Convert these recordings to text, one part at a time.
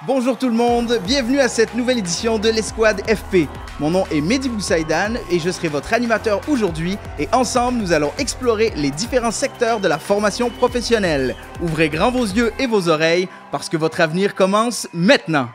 Bonjour tout le monde, bienvenue à cette nouvelle édition de l'Escouade FP. Mon nom est Mehdi Boussaïdan et je serai votre animateur aujourd'hui et ensemble nous allons explorer les différents secteurs de la formation professionnelle. Ouvrez grand vos yeux et vos oreilles parce que votre avenir commence maintenant.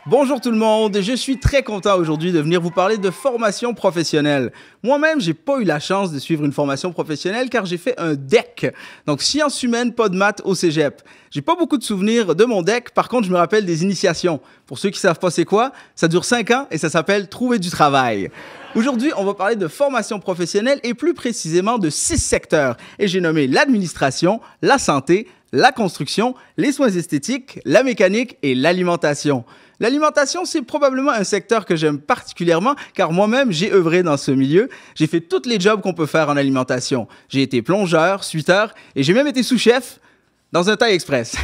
Bonjour tout le monde, je suis très content aujourd'hui de venir vous parler de formation professionnelle. Moi-même, j'ai pas eu la chance de suivre une formation professionnelle car j'ai fait un DEC, donc sciences humaines, pas de maths au cégep. J'ai pas beaucoup de souvenirs de mon DEC, par contre, je me rappelle des initiations. Pour ceux qui savent pas c'est quoi, ça dure 5 ans et ça s'appelle trouver du travail. Aujourd'hui, on va parler de formation professionnelle et plus précisément de 6 secteurs. Et j'ai nommé l'administration, la santé, la construction, les soins esthétiques, la mécanique et l'alimentation. L'alimentation, c'est probablement un secteur que j'aime particulièrement car moi-même, j'ai œuvré dans ce milieu. J'ai fait tous les jobs qu'on peut faire en alimentation. J'ai été plongeur, suiteur et j'ai même été sous-chef dans un Thaï Express.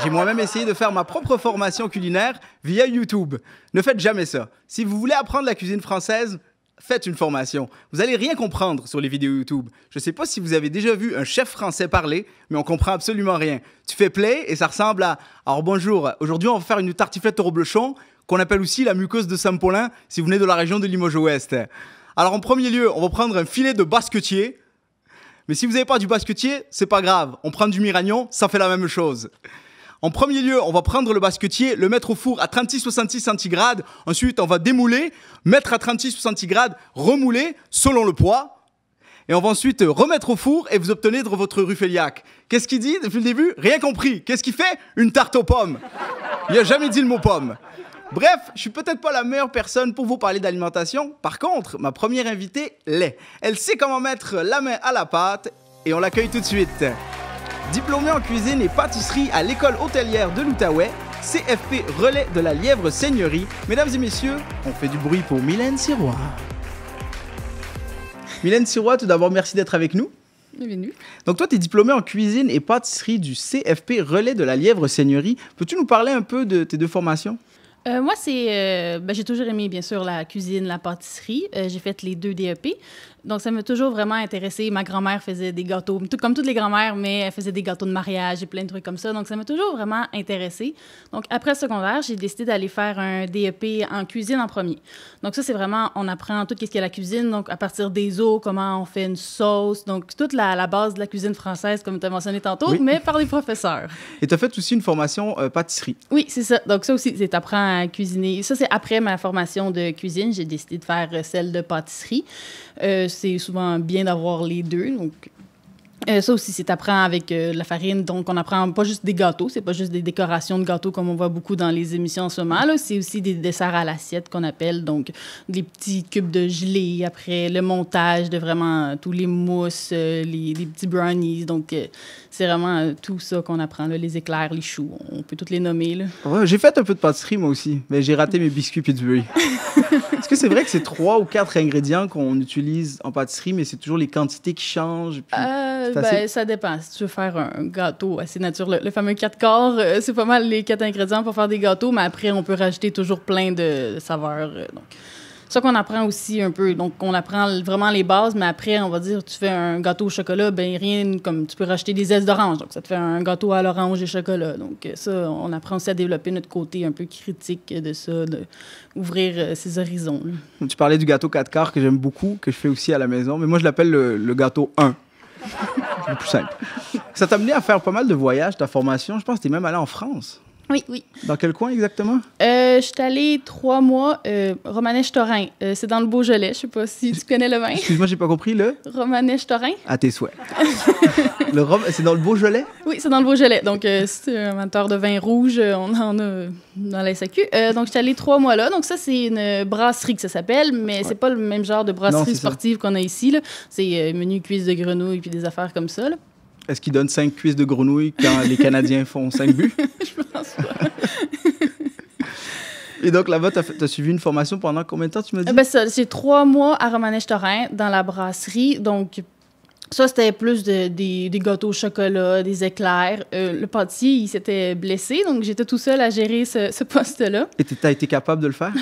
J'ai moi-même essayé de faire ma propre formation culinaire via YouTube. Ne faites jamais ça. Si vous voulez apprendre la cuisine française, faites une formation. Vous allez rien comprendre sur les vidéos YouTube. Je sais pas si vous avez déjà vu un chef français parler, mais on comprend absolument rien. Tu fais play et ça ressemble à « Alors bonjour, aujourd'hui on va faire une tartiflette au reblochon, qu'on appelle aussi la muqueuse de Saint-Paulin, si vous venez de la région de Limoges-Ouest. Alors en premier lieu, on va prendre un filet de basquetier. Mais si vous n'avez pas du basquetier, c'est pas grave. On prend du miragnon, ça fait la même chose. En premier lieu, on va prendre le basquetier, le mettre au four à 36-66 centigrades. Ensuite, on va démouler, mettre à 36 centigrades, remouler selon le poids. Et on va ensuite remettre au four et vous obtenez de votre ruffeliac. Qu'est-ce qu'il dit depuis le début? Rien compris. Qu'est-ce qu'il fait? Une tarte aux pommes. Il n'a jamais dit le mot pomme. Bref, je suis peut-être pas la meilleure personne pour vous parler d'alimentation. Par contre, ma première invitée l'est. Elle sait comment mettre la main à la pâte et on l'accueille tout de suite. Diplômée en cuisine et pâtisserie à l'école hôtelière de l'Outaouais, CFP relais de la Lièvre Seigneurie. Mesdames et messieurs, on fait du bruit pour Mylène Sirois. Mylène Sirois, tout d'abord, merci d'être avec nous. Bienvenue. Donc toi, tu es diplômée en cuisine et pâtisserie du CFP relais de la Lièvre Seigneurie. Peux-tu nous parler un peu de tes deux formations? Moi, j'ai toujours aimé, bien sûr, la cuisine, la pâtisserie. J'ai fait les 2 DEP. Donc, ça m'a toujours vraiment intéressée. Ma grand-mère faisait des gâteaux, comme toutes les grand-mères, mais elle faisait des gâteaux de mariage et plein de trucs comme ça. Donc, ça m'a toujours vraiment intéressée. Donc, après le secondaire, j'ai décidé d'aller faire un DEP en cuisine en premier. Donc, ça, c'est vraiment, on apprend tout ce qui est la cuisine. Donc, à partir des os, comment on fait une sauce. Donc, toute la base de la cuisine française, comme tu as mentionné tantôt, Oui. Mais par les professeurs. Et tu as fait aussi une formation pâtisserie. Oui, c'est ça. Donc, ça aussi, c'est apprendre à cuisiner. Ça, c'est après ma formation de cuisine. J'ai décidé de faire celle de pâtisserie. C'est souvent bien d'avoir les deux. Donc, ça aussi, c'est apprendre avec la farine. Donc, on apprend pas juste des gâteaux. C'est pas juste des décorations de gâteaux comme on voit beaucoup dans les émissions en ce moment. Là. C'est aussi des desserts à l'assiette qu'on appelle. Donc, des petits cubes de gelée. Après, le montage de vraiment tous les mousses, les petits brownies. Donc, c'est vraiment tout ça qu'on apprend. Là. Les éclairs, les choux. On peut tous les nommer. Là. Ouais, j'ai fait un peu de pâtisserie, moi aussi. Mais j'ai raté mes biscuits et du beurre. Est-ce que c'est vrai que c'est 3 ou 4 ingrédients qu'on utilise en pâtisserie, mais c'est toujours les quantités qui changent? Puis ça dépend. Si tu veux faire un gâteau assez naturel, le fameux 4 quarts, c'est pas mal les 4 ingrédients pour faire des gâteaux, mais après, on peut rajouter toujours plein de saveurs. Donc, ça qu'on apprend aussi un peu. Donc, on apprend vraiment les bases, mais après, on va dire, tu fais un gâteau au chocolat, ben rien comme tu peux rajouter des zestes d'orange. Donc, ça te fait un gâteau à l'orange et chocolat. Donc, ça, on apprend aussi à développer notre côté un peu critique de ça, d'ouvrir ses horizons. Là. tu parlais du gâteau 4 quarts que j'aime beaucoup, que je fais aussi à la maison, mais moi, je l'appelle le gâteau 1. C'est le plus simple. Ça t'a amené à faire pas mal de voyages, ta formation. Je pense que tu es même allé en France. Oui, oui. Dans quel coin exactement? Je suis allée 3 mois Romanèche-Torin. C'est dans le Beaujolais. Je sais pas si tu connais le vin. Excuse-moi, j'ai pas compris le... Romanèche-Torin. À tes souhaits. C'est dans le Beaujolais? Oui, c'est dans le Beaujolais. Donc, si tu es un amateur de vin rouge, on en a dans la SAQ. Donc, je suis allée 3 mois là. Donc, ça, c'est une brasserie que ça s'appelle, mais c'est pas le même genre de brasserie sportive qu'on a ici. Là. C'est menu cuisse de grenouille puis des affaires comme ça. Là. Est-ce qu'ils donnent 5 cuisses de grenouille quand les Canadiens font 5 buts? Je pense pas. Et donc là-bas, tu as suivi une formation pendant combien de temps, tu m'as dit? C'est 3 mois à Romanèche-Torin, dans la brasserie. Donc, ça, c'était plus des gâteaux au chocolat, des éclairs. Le pâtissier, il s'était blessé, donc j'étais tout seul à gérer ce poste-là. Et tu as été capable de le faire?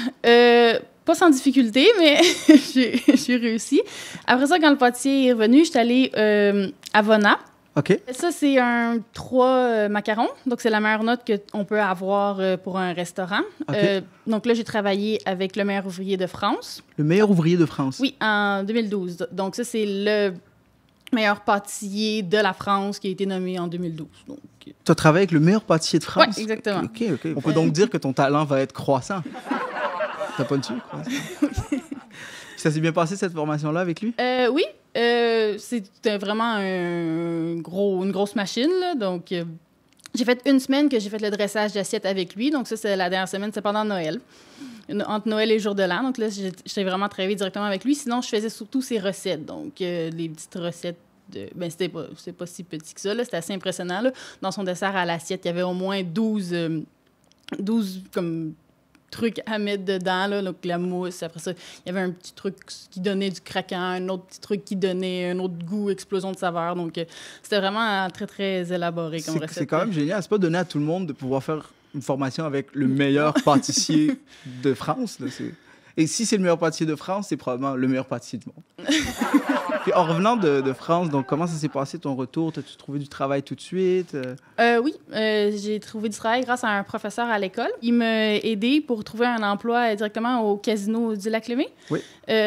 Pas sans difficulté, mais j'ai réussi. Après ça, quand le pâtissier est revenu, j'étais allée à Vona. OK. Ça, c'est un 3 macarons. Donc, c'est la meilleure note qu'on peut avoir pour un restaurant. OK. Donc là, j'ai travaillé avec le meilleur ouvrier de France. Le meilleur ouvrier de France. Oui, en 2012. Donc, ça, c'est le meilleur pâtissier de la France qui a été nommé en 2012. Donc, Tu as travaillé avec le meilleur pâtissier de France? oui, exactement. OK. On peut donc dire que ton talent va être croissant. T'as pas dessus, croissant. Ça s'est bien passé, cette formation-là, avec lui? Oui, c'était vraiment une grosse machine. Là. Donc, j'ai fait une semaine que j'ai fait le dressage d'assiette avec lui. Donc, ça, c'est la dernière semaine, c'est pendant Noël. Entre Noël et le jour de l'an. Donc là, j'ai vraiment travaillé directement avec lui. Sinon, je faisais surtout ses recettes. Donc, les petites recettes ben, c'était pas si petit que ça. C'était assez impressionnant. Là. Dans son dessert à l'assiette, il y avait au moins 12 comme trucs à mettre dedans. Là. Donc, la mousse. Après ça, il y avait un petit truc qui donnait du craquant, un autre petit truc qui donnait un autre goût, explosion de saveur. Donc, c'était vraiment très, très élaboré comme recette. C'est quand même génial. C'est pas donné à tout le monde de pouvoir faire une formation avec le meilleur pâtissier de France. Là. Et si c'est le meilleur pâtissier de France, c'est probablement le meilleur pâtissier du monde. Puis en revenant de France, donc comment ça s'est passé ton retour? T'as-tu trouvé du travail tout de suite? Oui, j'ai trouvé du travail grâce à un professeur à l'école. Il m'a aidé pour trouver un emploi directement au casino du Lac-Lemay. Oui.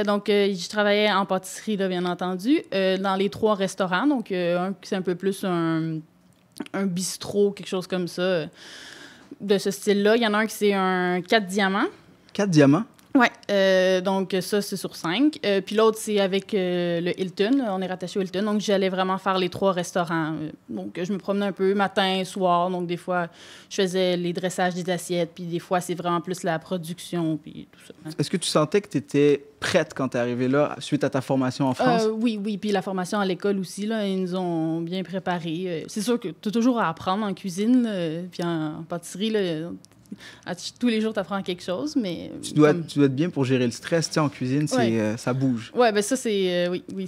Donc, je travaillais en pâtisserie, là, bien entendu, dans les 3 restaurants. Donc, un qui c'est un peu plus un bistrot, quelque chose comme ça, de ce style-là. Il y en a un qui c'est un 4 diamants. 4 diamants? Oui, donc ça, c'est sur 5. Puis l'autre, c'est avec le Hilton. On est rattaché au Hilton. Donc, j'allais vraiment faire les 3 restaurants. Donc, je me promenais un peu matin, soir. Donc, des fois, je faisais les dressages des assiettes. Puis des fois, c'est vraiment plus la production, puis tout ça. Est-ce que tu sentais que tu étais prête quand tu es arrivée là, suite à ta formation en France? Oui. Puis la formation à l'école aussi, là, ils nous ont bien préparés. C'est sûr que tu as toujours à apprendre en cuisine, là, puis en pâtisserie, là. Tous les jours, tu apprends quelque chose, mais... Tu dois être bien pour gérer le stress, tu sais, en cuisine, Ouais. ça bouge. Oui, bien ça, c'est... oui,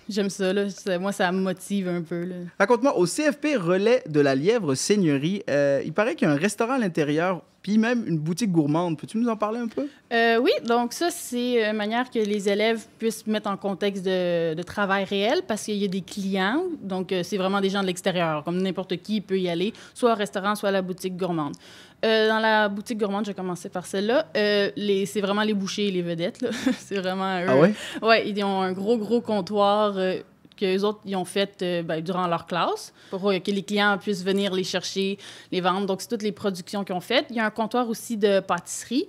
j'aime ça, là. Moi, ça me motive un peu, là. Raconte-moi, au CFP Relais de la Lièvre Seigneurie, il paraît qu'il y a un restaurant à l'intérieur, puis même une boutique gourmande. Peux-tu nous en parler un peu? Oui, donc ça, c'est une manière que les élèves puissent mettre en contexte de travail réel parce qu'il y a des clients, donc c'est vraiment des gens de l'extérieur, comme n'importe qui peut y aller, soit au restaurant, soit à la boutique gourmande. Dans la boutique gourmande, j'ai commencé par celle-là. C'est vraiment les bouchers et les vedettes, là. C'est vraiment eux. Ah ouais? Oui, ils ont un gros comptoir qu'eux autres, ils ont fait durant leur classe pour que les clients puissent venir les chercher, les vendre. Donc, c'est toutes les productions qu'ils ont faites. Il y a un comptoir aussi de pâtisserie.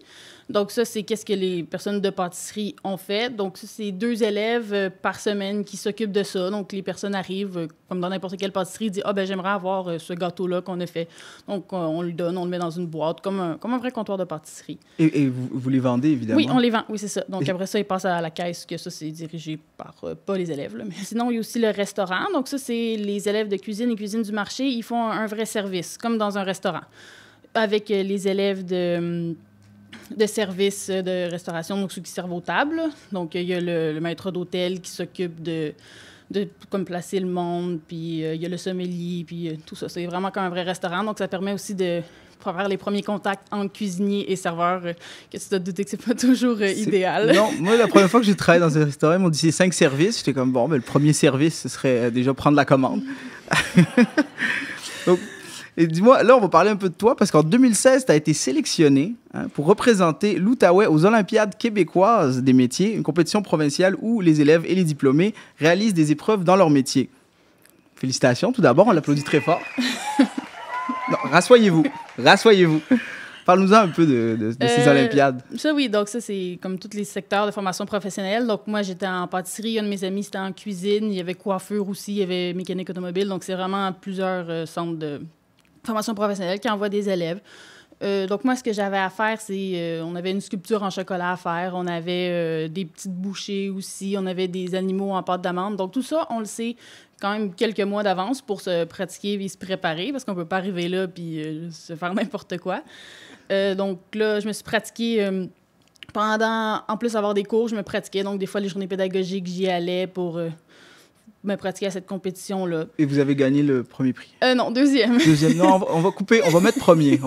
Donc, ça, c'est qu'est-ce que les personnes de pâtisserie ont fait. Donc, ça, c'est 2 élèves par semaine qui s'occupent de ça. Donc, les personnes arrivent, comme dans n'importe quelle pâtisserie, disent « Ah, ben j'aimerais avoir ce gâteau-là qu'on a fait. » Donc, on le donne, on le met dans une boîte, comme un vrai comptoir de pâtisserie. Et vous les vendez, évidemment? Oui, on les vend. Oui, c'est ça. Donc, après ça, ils passent à la caisse, que ça, c'est dirigé par pas les élèves. Là. Mais sinon, il y a aussi le restaurant. Donc, ça, c'est les élèves de cuisine et cuisine du marché. Ils font un vrai service, comme dans un restaurant, avec les élèves de service de restauration, donc ceux qui servent aux tables. Donc, il y a le maître d'hôtel qui s'occupe de comme placer le monde, puis il y a le sommelier, puis tout ça. C'est vraiment comme un vrai restaurant. Donc, ça permet aussi de faire les premiers contacts entre cuisinier et serveur, que tu dois te douter que c'est pas toujours idéal. Non, moi, la première fois que j'ai travaillé dans un restaurant, ils m'ont dit c'est 5 services. J'étais comme, bon, ben, le premier service, ce serait déjà prendre la commande. Donc, et dis-moi, là, on va parler un peu de toi, parce qu'en 2016, tu as été sélectionné pour représenter l'Outaouais aux Olympiades québécoises des métiers, une compétition provinciale où les élèves et les diplômés réalisent des épreuves dans leur métier. Félicitations, tout d'abord, on l'applaudit très fort. Non, rassoyez-vous. Parle-nous-en un peu de ces Olympiades. Ça, oui. Donc, ça, c'est comme tous les secteurs de formation professionnelle. Donc, moi, j'étais en pâtisserie. Un de mes amis, c'était en cuisine. Il y avait coiffure aussi. Il y avait mécanique automobile. Donc, c'est vraiment plusieurs centres de formation professionnelle qui envoient des élèves. Donc, moi, ce que j'avais à faire, c'est... on avait une sculpture en chocolat à faire. On avait des petites bouchées aussi. On avait des animaux en pâte d'amande. Donc, tout ça, on le sait quand même quelques mois d'avance pour se pratiquer et se préparer parce qu'on ne peut pas arriver là puis se faire n'importe quoi. Donc là, je me suis pratiquée en plus d'avoir des cours, je me pratiquais. Donc, des fois, les journées pédagogiques, j'y allais pour me pratiquer à cette compétition-là. Et vous avez gagné le premier prix? Non, deuxième. Deuxième. Non, on va couper, on va mettre premier.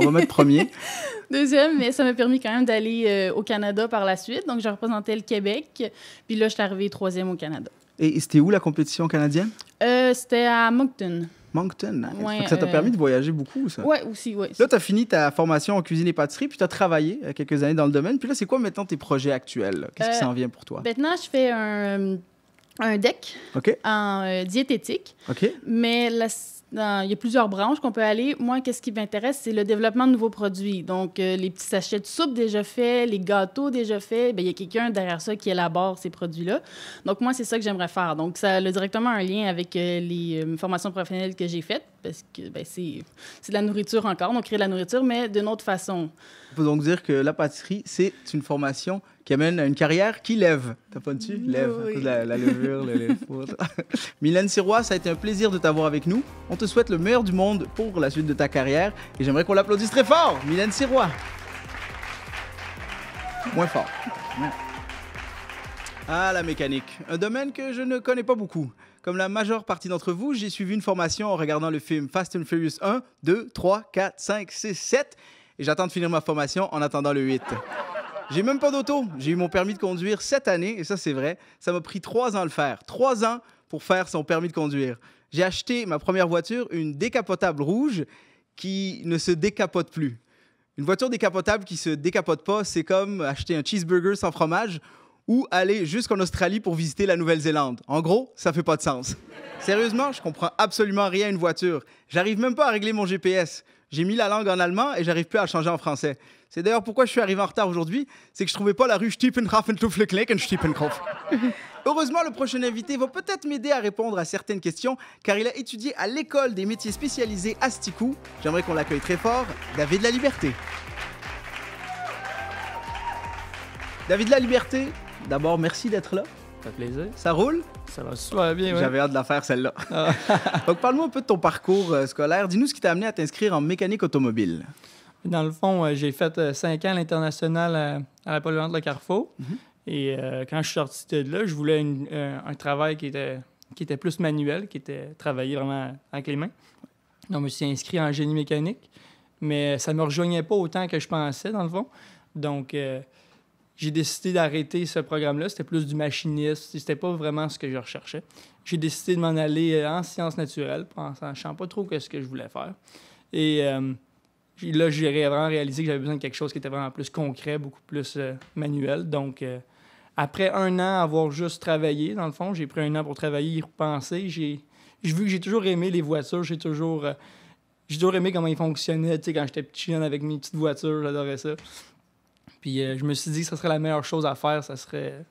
Deuxième, mais ça m'a permis quand même d'aller au Canada par la suite. Donc, je représentais le Québec. Puis là, je suis arrivée 3e au Canada. Et c'était où la compétition canadienne? C'était à Moncton. Moncton, nice. Ouais, Ça t'a permis de voyager beaucoup, ça. Oui, aussi, oui. Là, tu as fini ta formation en cuisine et pâtisserie, puis tu as travaillé quelques années dans le domaine. Puis là, c'est quoi maintenant tes projets actuels, là? Qu'est-ce qui s'en vient pour toi? Maintenant, je fais un DEC OK. en diététique. OK. Mais il y a plusieurs branches qu'on peut aller. Moi, qu'est-ce qui m'intéresse, c'est le développement de nouveaux produits. Donc, les petits sachets de soupe déjà faits, les gâteaux déjà faits, il y a quelqu'un derrière ça qui élabore ces produits-là. Donc, moi, c'est ça que j'aimerais faire. Donc, ça a directement un lien avec les formations professionnelles que j'ai faites, parce que c'est de la nourriture encore, donc créer de la nourriture, mais d'une autre façon. On peut donc dire que la pâtisserie, c'est une formation qui amène à une carrière qui lève. T'as pas dessus? Lève, à cause de la levure, le four. Mylène Sirois, ça a été un plaisir de t'avoir avec nous. On te souhaite le meilleur du monde pour la suite de ta carrière. Et j'aimerais qu'on l'applaudisse très fort. Mylène Sirois. Moins fort. Ouais. Ah, la mécanique. Un domaine que je ne connais pas beaucoup. Comme la majeure partie d'entre vous, j'ai suivi une formation en regardant le film Fast and Furious 1, 2, 3, 4, 5, 6, 7. Et j'attends de finir ma formation en attendant le 8. J'ai même pas d'auto. J'ai eu mon permis de conduire cette année, et ça, c'est vrai. Ça m'a pris 3 ans à le faire. 3 ans pour faire son permis de conduire. J'ai acheté ma première voiture, une décapotable rouge qui ne se décapote plus. Une voiture décapotable qui se décapote pas, c'est comme acheter un cheeseburger sans fromage ou aller jusqu'en Australie pour visiter la Nouvelle-Zélande. En gros, ça fait pas de sens. Sérieusement, je comprends absolument rien à une voiture. J'arrive même pas à régler mon GPS. J'ai mis la langue en allemand et j'arrive plus à la changer en français. C'est d'ailleurs pourquoi je suis arrivé en retard aujourd'hui, c'est que je trouvais pas la rue Stieppenhofen-Tufleklinken-Stiepenkopf. Heureusement, le prochain invité va peut-être m'aider à répondre à certaines questions, car il a étudié à l'école des métiers spécialisés à Sticou. J'aimerais qu'on l'accueille très fort, David Laliberté. David Laliberté, d'abord, merci d'être là. Ça fait plaisir. Ça roule? Ça va super bien, oui. J'avais hâte de la faire, celle-là. Donc, parle-moi un peu de ton parcours scolaire. Dis-nous ce qui t'a amené à t'inscrire en mécanique automobile. Dans le fond, j'ai fait 5 ans à l'international à la polyvalente de Carrefour. Et quand je suis sorti de là, je voulais un travail qui était plus manuel, qui était travailler vraiment avec les mains. Donc, je me suis inscrit en génie mécanique, mais ça ne me rejoignait pas autant que je pensais, dans le fond. Donc, j'ai décidé d'arrêter ce programme-là. C'était plus du machiniste. C'était pas vraiment ce que je recherchais. J'ai décidé de m'en aller en sciences naturelles, en sachant pas trop ce que je voulais faire. Et là, j'ai vraiment réalisé que j'avais besoin de quelque chose qui était vraiment plus concret, beaucoup plus manuel. Donc, après 1 an avoir juste travaillé, dans le fond, j'ai pris 1 an pour travailler, y repenser. J'ai vu que j'ai toujours aimé les voitures. J'ai toujours aimé comment ils fonctionnaient. Tu sais, quand j'étais petit jeune avec mes petites voitures, j'adorais ça. Puis je me suis dit que ça serait la meilleure chose à faire, ça serait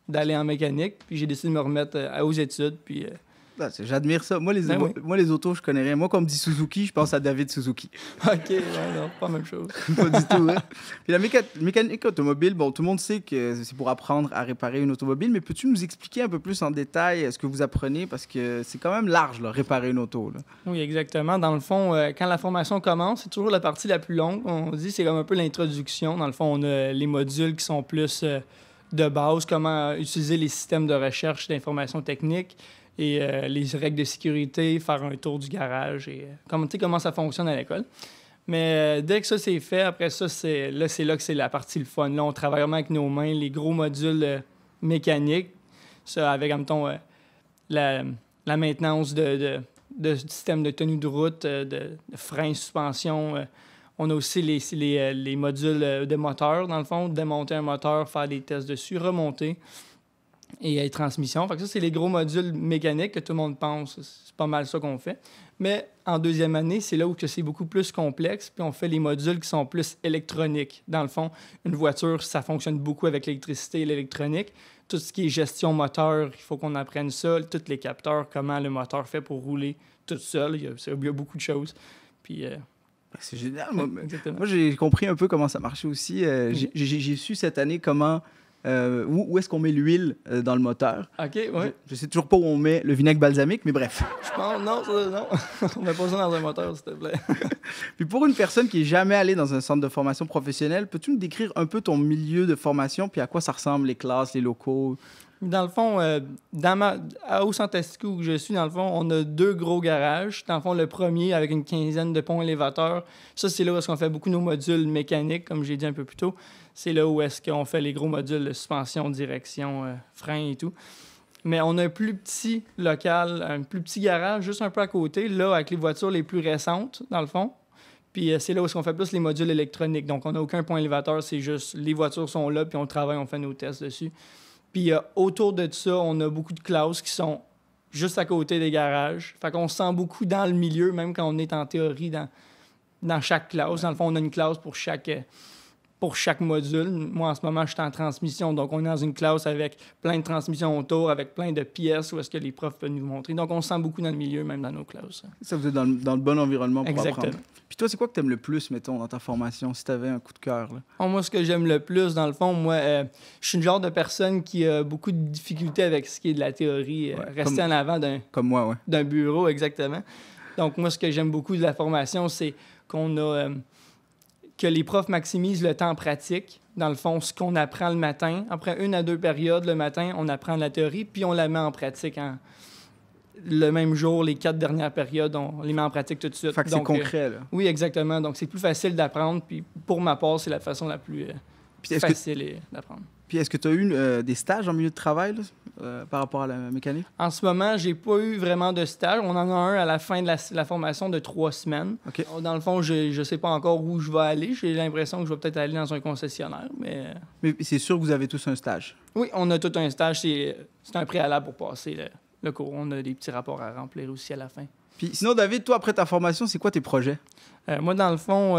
d'aller en mécanique. Puis j'ai décidé de me remettre aux études. Puis j'admire ça. Moi, les autos, je connais rien. Moi, quand on me dit Suzuki, je pense à David Suzuki. OK, non, pas la même chose. Pas du tout, hein? Puis la mécanique automobile, bon, tout le monde sait que c'est pour apprendre à réparer une automobile, mais peux-tu nous expliquer un peu plus en détail ce que vous apprenez? Parce que c'est quand même large, là, réparer une auto. Là. Oui, exactement. Dans le fond, quand la formation commence, c'est toujours la partie la plus longue. On dit c'est comme un peu l'introduction. Dans le fond, on a les modules qui sont plus de base, comment utiliser les systèmes de recherche d'informations techniques, et les règles de sécurité, faire un tour du garage et comment ça fonctionne à l'école. Mais dès que ça c'est fait, après ça, c'est là que c'est la partie le fun. Là, on travaille vraiment avec nos mains, les gros modules mécaniques, ça avec, mettons, la maintenance de systèmes de tenue de route, de freins, suspension. On a aussi les modules de moteur, dans le fond, démonter un moteur, faire des tests dessus, remonter. Et les transmissions. Fait que ça, c'est les gros modules mécaniques que tout le monde pense. C'est pas mal ça qu'on fait. Mais en 2e année, c'est là où c'est beaucoup plus complexe. Puis on fait les modules qui sont plus électroniques. Dans le fond, une voiture, ça fonctionne beaucoup avec l'électricité et l'électronique. Tout ce qui est gestion moteur, il faut qu'on apprenne ça. Tous les capteurs, comment le moteur fait pour rouler tout seul. Il y a beaucoup de choses. Puis... c'est génial. Moi, j'ai compris un peu comment ça marchait aussi. J'ai su cette année comment... où est-ce qu'on met l'huile dans le moteur. OK, oui. Je sais toujours pas où on met le vinaigre balsamique, mais bref. Je pense, non. On met pas ça dans un moteur, s'il te plaît. Puis pour une personne qui est jamais allée dans un centre de formation professionnelle, peux-tu nous décrire un peu ton milieu de formation, puis à quoi ça ressemble, les classes, les locaux? Dans le fond, au Centre Sticou où je suis, dans le fond, on a 2 gros garages. Dans le fond, le premier avec une 15aine de ponts élévateurs. Ça, c'est là où est-ce qu'on fait beaucoup nos modules mécaniques, comme j'ai dit un peu plus tôt. C'est là où est-ce qu'on fait les gros modules de suspension, direction, frein et tout. Mais on a un plus petit local, un plus petit garage juste un peu à côté, là, avec les voitures les plus récentes, dans le fond. Puis c'est là où on fait plus les modules électroniques. Donc, on n'a aucun point élévateur, c'est juste les voitures sont là, puis on travaille, on fait nos tests dessus. Puis autour de ça, on a beaucoup de classes qui sont juste à côté des garages. Fait qu'on se sent beaucoup dans le milieu, même quand on est en théorie dans chaque classe. Dans le fond, on a une classe pour chaque module. Moi, en ce moment, je suis en transmission. Donc, on est dans une classe avec plein de transmissions autour, avec plein de pièces où est-ce que les profs peuvent nous montrer. Donc, on se sent beaucoup dans le milieu, même dans nos classes. Ça, vous êtes dans le bon environnement pour Exactement. apprendre. Puis toi, c'est quoi que tu aimes le plus, mettons, dans ta formation, si tu avais un coup de cœur? Là? Bon, moi, ce que j'aime le plus, dans le fond, je suis une genre de personne qui a beaucoup de difficultés avec ce qui est de la théorie. Rester en avant Comme moi, ouais. d'un bureau, exactement. Donc, moi, ce que j'aime beaucoup de la formation, c'est qu'on a... que les profs maximisent le temps pratique. Dans le fond, ce qu'on apprend le matin, après 1 à 2 périodes le matin, on apprend la théorie, puis on la met en pratique le même jour. Les 4 dernières périodes, on les met en pratique tout de suite. Fait que c'est concret, là. Oui, exactement. Donc, c'est plus facile d'apprendre, puis pour ma part, c'est la façon la plus facile d'apprendre. Puis est-ce que tu as eu des stages en milieu de travail là, par rapport à la mécanique? En ce moment, j'ai pas eu vraiment de stage. On en a un à la fin de la formation de 3 semaines. Okay. Dans le fond, je sais pas encore où je vais aller. J'ai l'impression que je vais peut-être aller dans un concessionnaire, mais... Mais c'est sûr que vous avez tous un stage? Oui, on a tout un stage. C'est un préalable pour passer le cours. On a des petits rapports à remplir aussi à la fin. Puis sinon, David, toi, après ta formation, c'est quoi tes projets? Moi, dans le fond...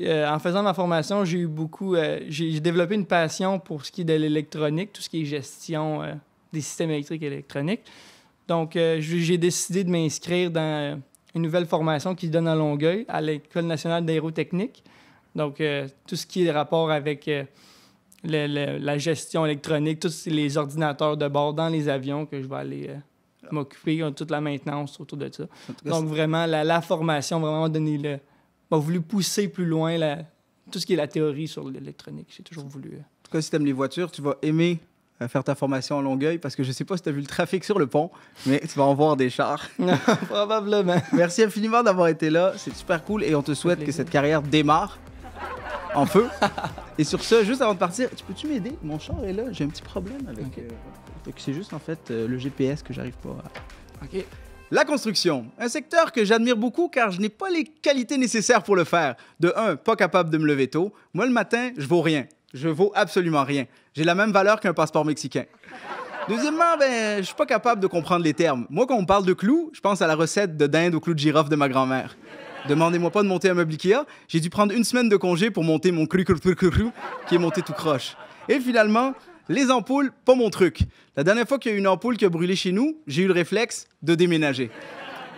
en faisant ma formation, j'ai eu beaucoup... j'ai développé une passion pour ce qui est de l'électronique, tout ce qui est gestion des systèmes électriques et électroniques. Donc, j'ai décidé de m'inscrire dans une nouvelle formation qui se donne à Longueuil, à l'École nationale d'aérotechnique. Donc, tout ce qui est rapport avec la gestion électronique, tous les ordinateurs de bord dans les avions que je vais aller m'occuper, toute la maintenance autour de ça. Donc, vraiment, la formation, vraiment donner m'a voulu pousser plus loin tout ce qui est la théorie sur l'électronique. J'ai toujours voulu... En tout cas, si tu aimes les voitures, tu vas aimer faire ta formation à Longueuil parce que je sais pas si tu as vu le trafic sur le pont, mais tu vas en voir des chars. Probablement. Merci infiniment d'avoir été là. C'est super cool et on te souhaite que cette carrière démarre en feu. Et sur ce, juste avant de partir, peux-tu m'aider? Mon char est là. J'ai un petit problème avec... c'est juste en fait le GPS que j'arrive pas à... OK. La construction, un secteur que j'admire beaucoup car je n'ai pas les qualités nécessaires pour le faire. De 1, pas capable de me lever tôt. Moi, le matin, je vaux rien. Je vaux absolument rien. J'ai la même valeur qu'un passeport mexicain. Deuxièmement, je suis pas capable de comprendre les termes. Moi, quand on parle de clous, je pense à la recette de dinde au clou de girofle de ma grand-mère. Demandez-moi pas de monter un meuble Ikea. J'ai dû prendre 1 semaine de congé pour monter mon clou qui est monté tout croche. Et finalement... les ampoules, pas mon truc. La dernière fois qu'il y a eu une ampoule qui a brûlé chez nous, j'ai eu le réflexe de déménager.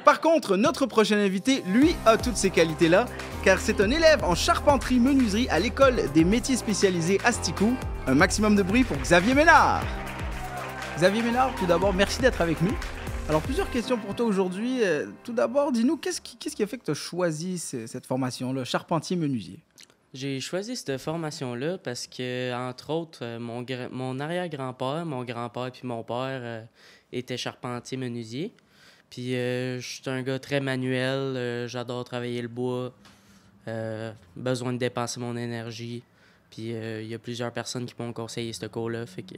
Par contre, notre prochain invité, lui, a toutes ces qualités-là, car c'est un élève en charpenterie-menuiserie à l'École des métiers spécialisés Asticou. Un maximum de bruit pour Xavier Ménard. Xavier Ménard, tout d'abord, merci d'être avec nous. Alors, plusieurs questions pour toi aujourd'hui. Tout d'abord, dis-nous, qu'est-ce qui a fait que tu as choisi cette formation-là, charpentier-menuisier? J'ai choisi cette formation-là parce que, entre autres, mon arrière-grand-père, mon grand-père puis mon père étaient charpentiers-menuisiers. Puis je suis un gars très manuel, j'adore travailler le bois, besoin de dépenser mon énergie. Puis il y a plusieurs personnes qui m'ont conseillé ce cours-là, fait que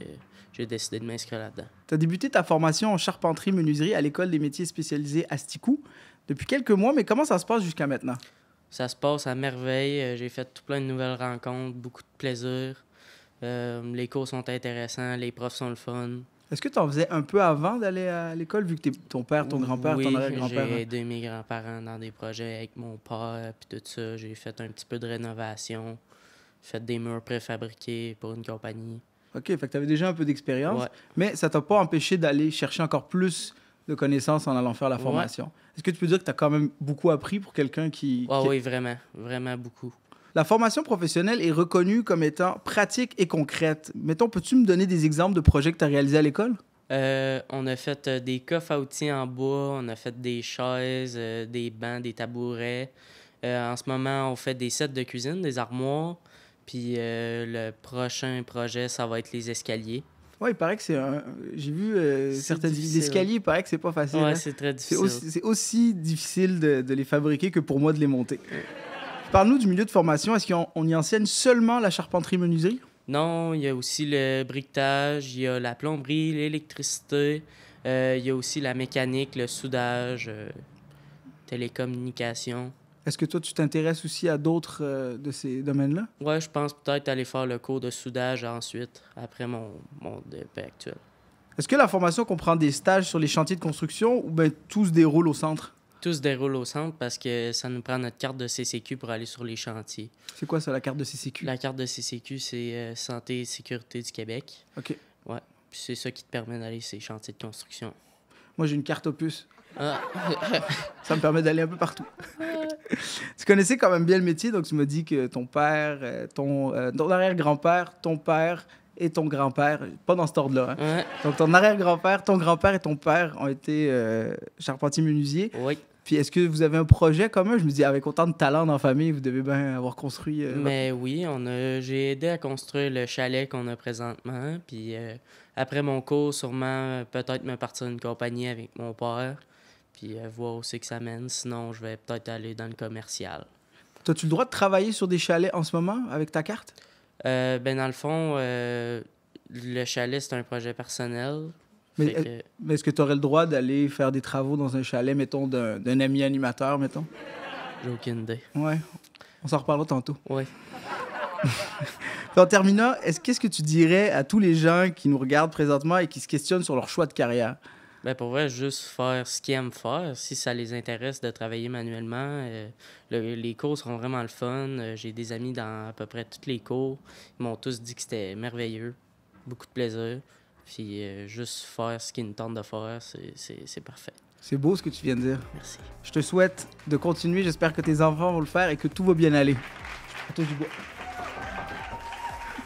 j'ai décidé de m'inscrire là-dedans. Tu as débuté ta formation en charpenterie-menuiserie à l'École des métiers spécialisés Asticou depuis quelques mois, mais comment ça se passe jusqu'à maintenant? Ça se passe à merveille. J'ai fait tout plein de nouvelles rencontres, beaucoup de plaisir. Les cours sont intéressants, les profs sont le fun. Est-ce que tu en faisais un peu avant d'aller à l'école, vu que ton père, ton grand-père, ton arrière-grand-père? Oui, j'ai aidé mes grands-parents dans des projets avec mon père, puis tout ça. J'ai fait un petit peu de rénovation, fait des murs préfabriqués pour une compagnie. OK, fait que tu avais déjà un peu d'expérience, Ouais. mais ça t'a pas empêché d'aller chercher encore plus de connaissances en allant faire la formation. Ouais. Est-ce que tu peux dire que tu as quand même beaucoup appris pour quelqu'un qui... Oui, vraiment. Vraiment beaucoup. La formation professionnelle est reconnue comme étant pratique et concrète. Mettons, peux-tu me donner des exemples de projets que tu as réalisés à l'école? On a fait des coffres à outils en bois, on a fait des chaises, des bancs, des tabourets. En ce moment, on fait des sets de cuisine, des armoires. Puis le prochain projet, ça va être les escaliers. Oui, il paraît que c'est un... J'ai vu certains escaliers, il paraît que c'est pas facile. Oui, hein? c'est très difficile. C'est aussi difficile de les fabriquer que pour moi de les monter. Parle-nous du milieu de formation. Est-ce qu'on y enseigne seulement la charpenterie-menuiserie? Non, il y a aussi le briquetage, il y a la plomberie, l'électricité, il y a aussi la mécanique, le soudage, télécommunications. Est-ce que toi, tu t'intéresses aussi à d'autres de ces domaines-là? Ouais, je pense peut-être aller faire le cours de soudage ensuite, après mon DEP actuel. Est-ce que la formation comprend des stages sur les chantiers de construction ou bien tout se déroule au centre? Tout se déroule au centre parce que ça nous prend notre carte de CCQ pour aller sur les chantiers. C'est quoi ça, la carte de CCQ? La carte de CCQ, c'est Santé et Sécurité du Québec. OK. Ouais. Puis c'est ça qui te permet d'aller sur les chantiers de construction. Moi, j'ai une carte opus. Ah. Ça me permet d'aller un peu partout. Tu connaissais quand même bien le métier, donc tu m'as dit que ton père, ton arrière-grand-père, ton père et ton grand-père, pas dans cet ordre-là, hein? Ouais. Donc ton arrière-grand-père, ton grand-père et ton père ont été charpentiers-menuisiers. Oui. Puis est-ce que vous avez un projet commun? Je me dis, avec autant de talent dans la famille, vous devez bien avoir construit... Mais oui, j'ai aidé à construire le chalet qu'on a présentement. Puis après mon cours, sûrement, peut-être me partir une compagnie avec mon père. Puis voir où c'est que ça mène. Sinon, je vais peut-être aller dans le commercial. As-tu le droit de travailler sur des chalets en ce moment avec ta carte? Ben dans le fond, le chalet, c'est un projet personnel. Mais, Fait que mais est-ce que tu aurais le droit d'aller faire des travaux dans un chalet, mettons, d'un ami animateur, mettons? j'ai aucune idée. Ouais, on s'en reparlera tantôt. Oui. Puis en terminant, qu'est-ce que tu dirais à tous les gens qui nous regardent présentement et qui se questionnent sur leur choix de carrière? Ben pour vrai, juste faire ce qu'ils aiment faire. Si ça les intéresse de travailler manuellement, les cours seront vraiment le fun. J'ai des amis dans à peu près tous les cours. Ils m'ont tous dit que c'était merveilleux. Beaucoup de plaisir. Puis juste faire ce qu'ils nous tentent de faire, c'est parfait. C'est beau ce que tu viens de dire. Merci. Je te souhaite de continuer. J'espère que tes enfants vont le faire et que tout va bien aller. Je touche du bois.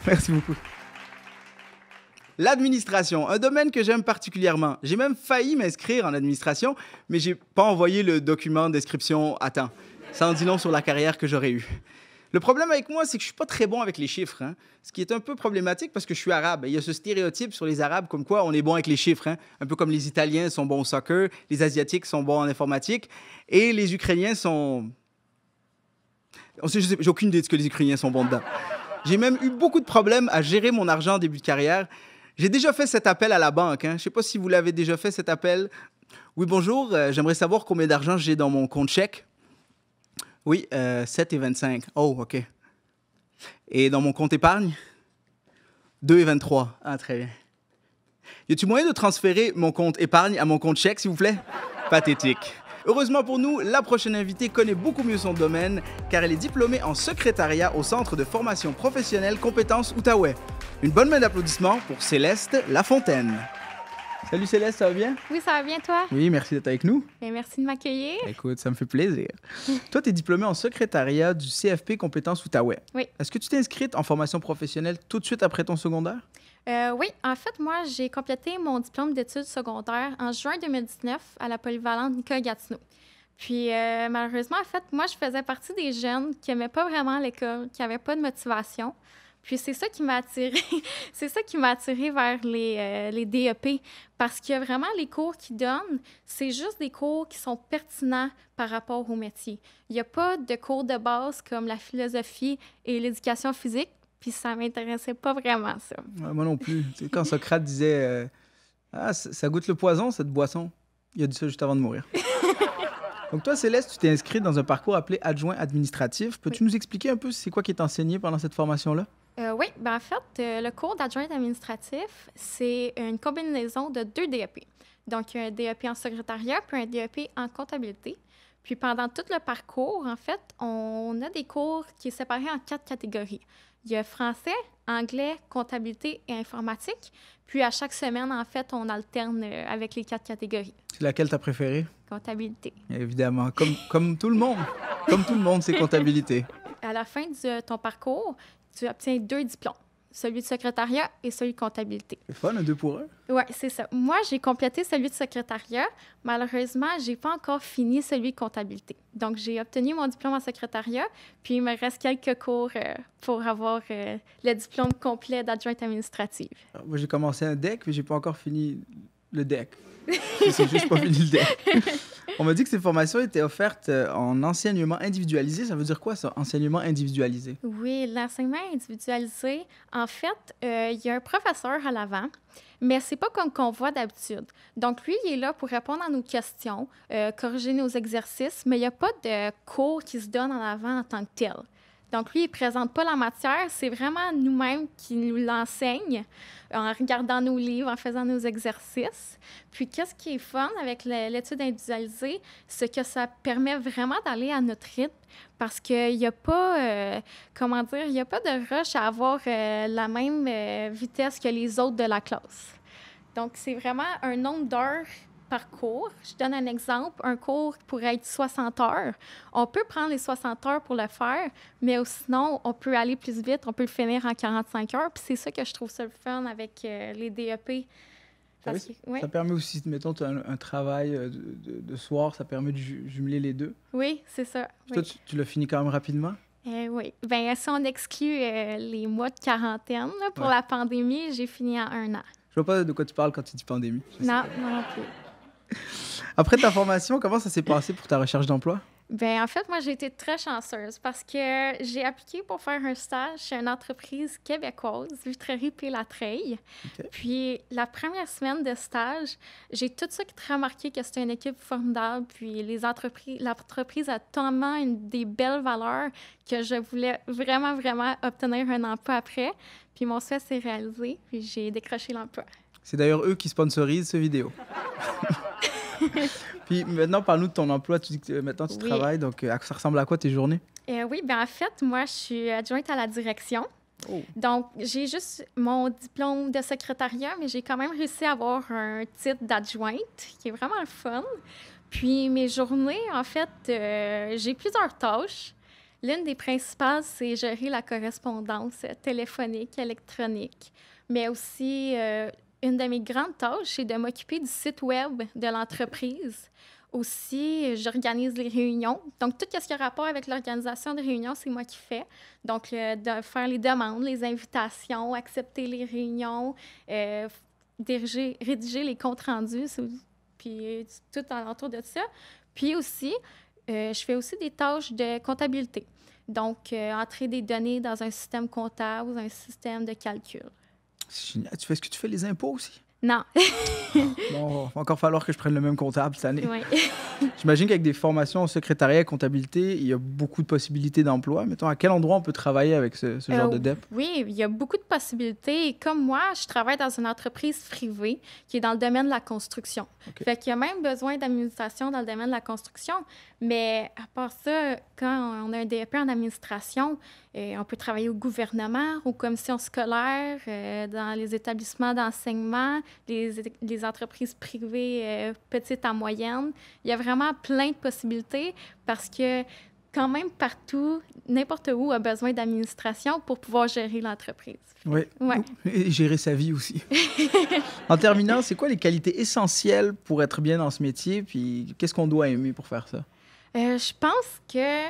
Merci beaucoup. L'administration, un domaine que j'aime particulièrement. J'ai même failli m'inscrire en administration, mais j'ai pas envoyé le document d'inscription à temps. Ça en dit long sur la carrière que j'aurais eue. Le problème avec moi, c'est que je suis pas très bon avec les chiffres, hein. Ce qui est un peu problématique parce que je suis arabe. Il y a ce stéréotype sur les Arabes comme quoi on est bon avec les chiffres, hein. Un peu comme les Italiens sont bons au soccer, les Asiatiques sont bons en informatique et les Ukrainiens sont... J'ai aucune idée de ce que les Ukrainiens sont bons dedans. J'ai même eu beaucoup de problèmes à gérer mon argent en début de carrière. J'ai déjà fait cet appel à la banque, hein. Je sais pas si vous l'avez déjà fait, cet appel. Oui, bonjour, j'aimerais savoir combien d'argent j'ai dans mon compte chèque. Oui, 7,25. Oh, OK. Et dans mon compte épargne? 2,23. Ah, très bien. Y a-t-il moyen de transférer mon compte épargne à mon compte chèque, s'il vous plaît? Pathétique. Heureusement pour nous, la prochaine invitée connaît beaucoup mieux son domaine car elle est diplômée en secrétariat au Centre de formation professionnelle Compétences Outaouais. Une bonne main d'applaudissements pour Céleste Lafontaine. Salut Céleste, ça va bien? Oui, ça va bien, toi? Oui, merci d'être avec nous. Bien, merci de m'accueillir. Écoute, ça me fait plaisir. Toi, tu es diplômée en secrétariat du CFP Compétences Outaouais. Oui. Est-ce que tu t'es inscrite en formation professionnelle tout de suite après ton secondaire? Oui, en fait, moi, j'ai complété mon diplôme d'études secondaires en juin 2019 à la polyvalente Nicolas-Gatineau. Puis, malheureusement, en fait, moi, je faisais partie des jeunes qui n'aimaient pas vraiment l'école, qui n'avaient pas de motivation. Puis c'est ça qui m'a attirée, c'est ça qui m'a attirée vers les DEP, parce qu'il y a vraiment les cours qu'ils donnent, c'est juste des cours qui sont pertinents par rapport au métier. Il n'y a pas de cours de base comme la philosophie et l'éducation physique, puis ça m'intéressait pas vraiment, ça. Ouais, moi non plus. Tu sais, quand Socrate disait Ah, ça goûte le poison, cette boisson, il a dit ça juste avant de mourir. Donc toi, Céleste, tu t'es inscrite dans un parcours appelé adjoint administratif. Peux-tu nous expliquer un peu c'est quoi qui est enseigné pendant cette formation-là? Oui, ben en fait, le cours d'adjoint administratif, c'est une combinaison de 2 DEP. Donc, un DEP en secrétariat puis un DEP en comptabilité. Puis pendant tout le parcours, en fait, on a des cours qui sont séparés en 4 catégories. Il y a français, anglais, comptabilité et informatique. Puis à chaque semaine, en fait, on alterne avec les 4 catégories. C'est laquelle t'as préférée? Comptabilité. Évidemment, comme tout le monde. Comme tout le monde, c'est comptabilité. À la fin de ton parcours, tu obtiens 2 diplômes, celui de secrétariat et celui de comptabilité. C'est fun, un 2 pour 1? Oui, c'est ça. Moi, j'ai complété celui de secrétariat. Malheureusement, je n'ai pas encore fini celui de comptabilité. Donc, j'ai obtenu mon diplôme en secrétariat, puis il me reste quelques cours pour avoir le diplôme complet d'adjointe administrative. Alors, moi, j'ai commencé un DEC, mais j'ai pas encore fini le DEC. C'est juste pas fini le DEC. On m'a dit que ces formations étaient offertes en enseignement individualisé. Ça veut dire quoi, ça, enseignement individualisé? Oui, l'enseignement individualisé, en fait, il y a un professeur à l'avant, mais c'est pas comme qu'on voit d'habitude. Donc, lui, il est là pour répondre à nos questions, corriger nos exercices, mais il n'y a pas de cours qui se donnent en avant en tant que tel. Donc, lui, il ne présente pas la matière, c'est vraiment nous-mêmes qui nous l'enseignent en regardant nos livres, en faisant nos exercices. Puis, qu'est-ce qui est fun avec l'étude individualisée, c'est que ça permet vraiment d'aller à notre rythme parce qu'il n'y a pas, il n'y a pas de rush à avoir la même vitesse que les autres de la classe. Donc, c'est vraiment un nombre d'heures par cours. Je donne un exemple. Un cours pourrait être 60 heures. On peut prendre les 60 heures pour le faire, mais sinon, on peut aller plus vite. On peut le finir en 45 heures. Puis c'est ça que je trouve ça le fun avec les DEP. Ça permet aussi, mettons, un travail de soir, ça permet de jumeler les deux. Oui, c'est ça. Toi, tu l'as fini quand même rapidement? Oui. Bien, si on exclut les mois de quarantaine là, pour la pandémie, j'ai fini en 1 an. Je vois pas de quoi tu parles quand tu dis pandémie. Non plus. Après ta formation, comment ça s'est passé pour ta recherche d'emploi? Bien, en fait, moi, j'ai été très chanceuse parce que j'ai appliqué pour faire un stage chez une entreprise québécoise, Vitrerie-Pélatreille. Okay. Puis, la première semaine de stage, j'ai tout de suite remarqué que c'était une équipe formidable. Puis, l'entreprise a tellement des belles valeurs que je voulais vraiment, vraiment obtenir un emploi après. Puis, mon souhait s'est réalisé, puis j'ai décroché l'emploi. C'est d'ailleurs eux qui sponsorisent cette vidéo. Puis maintenant, parle-nous de ton emploi. Tu dis que maintenant, tu travailles. Donc, ça ressemble à quoi tes journées? Oui, bien en fait, moi, je suis adjointe à la direction. Oh. Donc, j'ai juste mon diplôme de secrétariat, mais j'ai quand même réussi à avoir un titre d'adjointe, qui est vraiment le fun. Puis, mes journées, en fait, j'ai plusieurs tâches. L'une des principales, c'est gérer la correspondance téléphonique, électronique, mais aussi... une de mes grandes tâches, c'est de m'occuper du site web de l'entreprise. Aussi, j'organise les réunions. Donc, tout ce qui a rapport avec l'organisation de réunions, c'est moi qui fais. Donc, de faire les demandes, les invitations, accepter les réunions, rédiger les comptes rendus, puis tout autour de ça. Puis aussi, je fais aussi des tâches de comptabilité. Donc, entrer des données dans un système comptable ou un système de calcul. C'est génial. Est-ce que tu fais les impôts aussi? Non. Bon, va encore falloir que je prenne le même comptable cette année. Oui. J'imagine qu'avec des formations en secrétariat et comptabilité, il y a beaucoup de possibilités d'emploi. Mettons, à quel endroit on peut travailler avec ce genre de DEP? Oui, il y a beaucoup de possibilités. Comme moi, je travaille dans une entreprise privée qui est dans le domaine de la construction. Okay. Fait qu'il y a même besoin d'administration dans le domaine de la construction. Mais à part ça, quand on a un DEP en administration, on peut travailler au gouvernement, aux commissions scolaires, dans les établissements d'enseignement, les entreprises privées petites à moyennes. Il y a vraiment plein de possibilités parce que quand même partout, n'importe où a besoin d'administration pour pouvoir gérer l'entreprise. Oui, et gérer sa vie aussi. En terminant, c'est quoi les qualités essentielles pour être bien dans ce métier? Puis qu'est-ce qu'on doit aimer pour faire ça? Je pense que,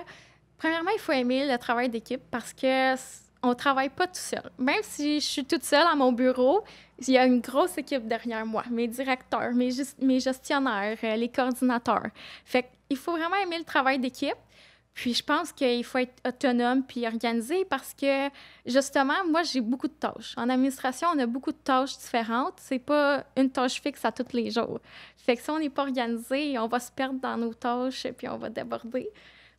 premièrement, il faut aimer le travail d'équipe parce que on ne travaille pas tout seul. Même si je suis toute seule à mon bureau, il y a une grosse équipe derrière moi. Mes directeurs, mes gestionnaires, les coordinateurs. Fait qu'il faut vraiment aimer le travail d'équipe. Puis je pense qu'il faut être autonome puis organisé parce que, justement, moi, j'ai beaucoup de tâches. En administration, on a beaucoup de tâches différentes. C'est pas une tâche fixe à tous les jours. Fait que si on n'est pas organisé, on va se perdre dans nos tâches puis on va déborder.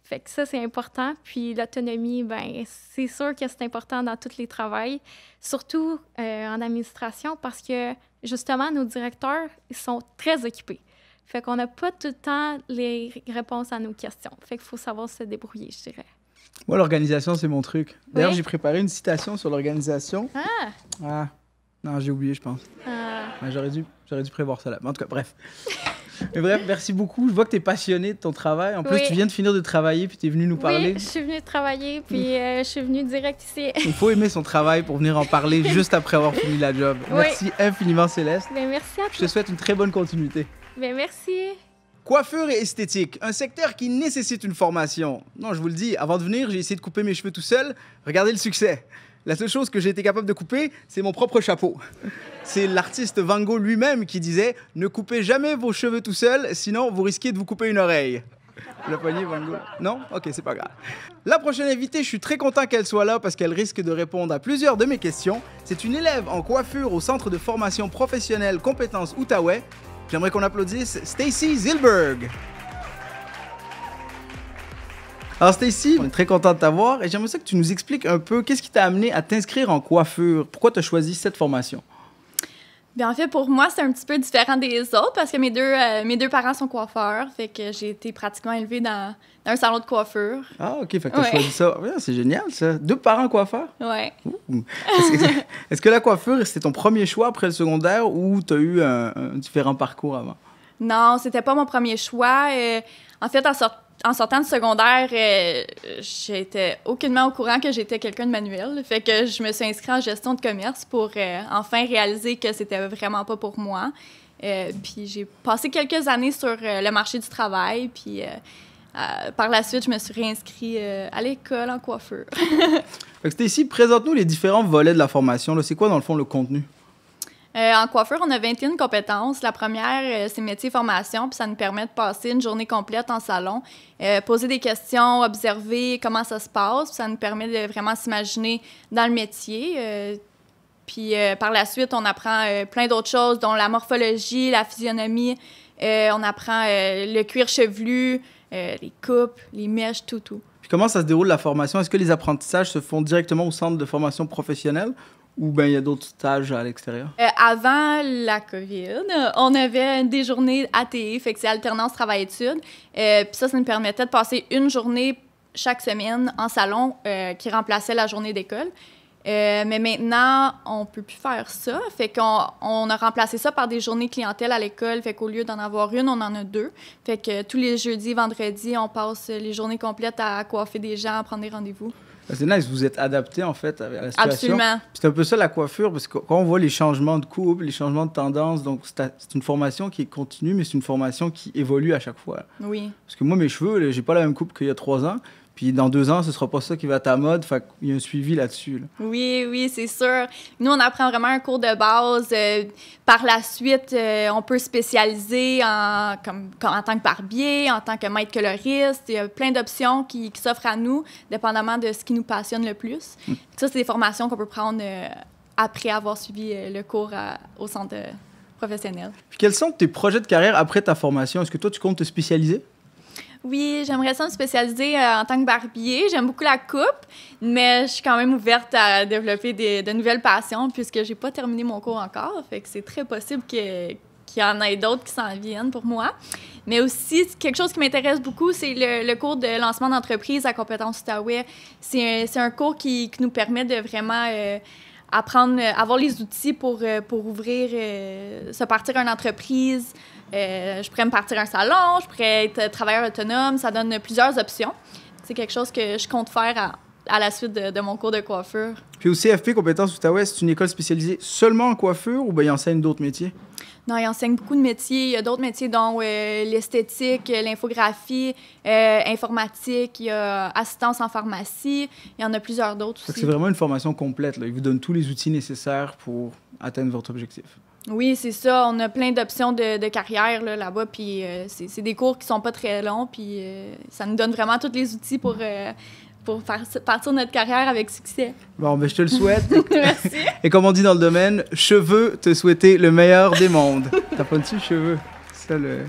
Fait que ça, c'est important. Puis l'autonomie, bien, c'est sûr que c'est important dans tous les travails, surtout en administration parce que, justement, nos directeurs, ils sont très occupés. Fait qu'on n'a pas tout le temps les réponses à nos questions. Fait qu'il faut savoir se débrouiller, je dirais. Moi, l'organisation, c'est mon truc. D'ailleurs, j'ai préparé une citation sur l'organisation. Ah! Non, j'ai oublié, je pense. Ouais, j'aurais dû prévoir ça là. Mais en tout cas, bref. Mais bref, merci beaucoup. Je vois que tu es passionné de ton travail. En plus, tu viens de finir de travailler puis tu es venu nous parler. Oui, je suis venue travailler puis je suis venue direct ici. Il faut aimer son travail pour venir en parler juste après avoir fini la job. Merci infiniment, Céleste. Bien, merci à toi. Je te souhaite une très bonne continuité. Bien, merci. Coiffure et esthétique, un secteur qui nécessite une formation. Non, je vous le dis, avant de venir, j'ai essayé de couper mes cheveux tout seul. Regardez le succès. La seule chose que j'ai été capable de couper, c'est mon propre chapeau. C'est l'artiste Van Gogh lui-même qui disait « Ne coupez jamais vos cheveux tout seul, sinon vous risquez de vous couper une oreille. » Le poignet Van Gogh. Non? Ok, c'est pas grave. La prochaine invitée, je suis très content qu'elle soit là parce qu'elle risque de répondre à plusieurs de mes questions. C'est une élève en coiffure au Centre de formation professionnelle Compétences Outaouais. J'aimerais qu'on applaudisse Stacy Zilberg. Alors Stacy, on est très content de t'avoir et j'aimerais ça que tu nous expliques un peu qu'est-ce qui t'a amené à t'inscrire en coiffure. Pourquoi tu as choisi cette formation? Bien, en fait, pour moi, c'est un petit peu différent des autres parce que mes deux parents sont coiffeurs. Fait que j'ai été pratiquement élevée dans un salon de coiffure. Ah, OK. Fait que tu as choisi ça. Ouais, c'est génial, ça. 2 parents coiffeurs? Ouais. Est-ce que la coiffure, c'était ton premier choix après le secondaire ou tu as eu un différent parcours avant? Non, c'était pas mon premier choix. En fait, en sortant du secondaire, j'étais aucunement au courant que j'étais quelqu'un de manuel. Fait que je me suis inscrite en gestion de commerce pour enfin réaliser que c'était vraiment pas pour moi. Puis j'ai passé quelques années sur le marché du travail. Puis par la suite, je me suis réinscrite à l'école en coiffure. Fait que Stacy, présente-nous les différents volets de la formation, là. C'est quoi, dans le fond, le contenu? En coiffure, on a 21 compétences. La première, c'est métier formation, puis ça nous permet de passer une journée complète en salon, poser des questions, observer comment ça se passe. Puis ça nous permet de vraiment s'imaginer dans le métier. Puis par la suite, on apprend plein d'autres choses, dont la morphologie, la physionomie. On apprend le cuir chevelu, les coupes, les mèches, tout. Puis comment ça se déroule la formation? Est-ce que les apprentissages se font directement au centre de formation professionnelle? Ou bien il y a d'autres stages à l'extérieur? Avant la COVID, on avait des journées ATE, fait que c'est alternance travail-études. Puis ça nous permettait de passer une journée chaque semaine en salon qui remplaçait la journée d'école. Mais maintenant, on peut plus faire ça. Fait qu'on a remplacé ça par des journées clientèle à l'école. Fait qu'au lieu d'en avoir une, on en a 2. Fait que tous les jeudis, vendredis, on passe les journées complètes à coiffer des gens, à prendre des rendez-vous. C'est nice, vous êtes adapté en fait à la situation. Absolument. Puis c'est un peu ça la coiffure, parce que quand on voit les changements de coupe, les changements de tendance, donc c'est une formation qui est continue, mais c'est une formation qui évolue à chaque fois. Oui. Parce que moi, mes cheveux, là, j'ai pas la même coupe qu'il y a 3 ans. Puis dans 2 ans, ce sera pas ça qui va être à mode. Fait qu'il y a un suivi là-dessus. Là. Oui, c'est sûr. Nous, on apprend vraiment un cours de base. Par la suite, on peut spécialiser en tant que barbier, en tant que maître coloriste. Il y a plein d'options qui s'offrent à nous, dépendamment de ce qui nous passionne le plus. Ça, c'est des formations qu'on peut prendre après avoir suivi le cours au centre professionnel. Puis quels sont tes projets de carrière après ta formation? Est-ce que toi, tu comptes te spécialiser? Oui, j'aimerais ça me spécialiser en tant que barbier. J'aime beaucoup la coupe, mais je suis quand même ouverte à développer de nouvelles passions puisque j'ai pas terminé mon cours encore. Fait que c'est très possible qu'il y en ait d'autres qui s'en viennent pour moi. Mais aussi, quelque chose qui m'intéresse beaucoup, c'est le cours de lancement d'entreprise à Compétences Outaouais. C'est un cours qui nous permet de vraiment apprendre, avoir les outils pour ouvrir, se partir une entreprise. Je pourrais me partir un salon, je pourrais être travailleur autonome. Ça donne plusieurs options. C'est quelque chose que je compte faire à la suite de mon cours de coiffure. Puis au CFP Compétences Outaouais, c'est une école spécialisée seulement en coiffure ou bien ils enseignent d'autres métiers? Non, ils enseignent beaucoup de métiers. Il y a d'autres métiers dont l'esthétique, l'infographie, informatique, il y a assistance en pharmacie. Il y en a plusieurs d'autres aussi. C'est vraiment une formation complète. Là. Ils vous donnent tous les outils nécessaires pour atteindre votre objectif. Oui, c'est ça. On a plein d'options de carrière là-bas. Puis c'est des cours qui sont pas très longs. Puis ça nous donne vraiment tous les outils pour faire partir notre carrière avec succès. Bon, ben je te le souhaite. Merci. Et comme on dit dans le domaine, je veux te souhaiter le meilleur des mondes. T'as pas dessus cheveux? C'est ça le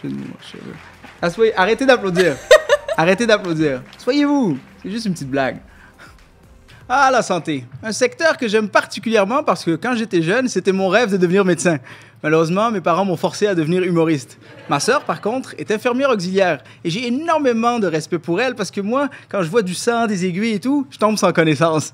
jeu de mots, cheveux. Arrêtez d'applaudir. Arrêtez d'applaudir. Soyez-vous. C'est juste une petite blague. Ah, la santé. Un secteur que j'aime particulièrement parce que quand j'étais jeune, c'était mon rêve de devenir médecin. Malheureusement, mes parents m'ont forcé à devenir humoriste. Ma sœur, par contre, est infirmière auxiliaire. Et j'ai énormément de respect pour elle parce que moi, quand je vois du sang, des aiguilles et tout, je tombe sans connaissance.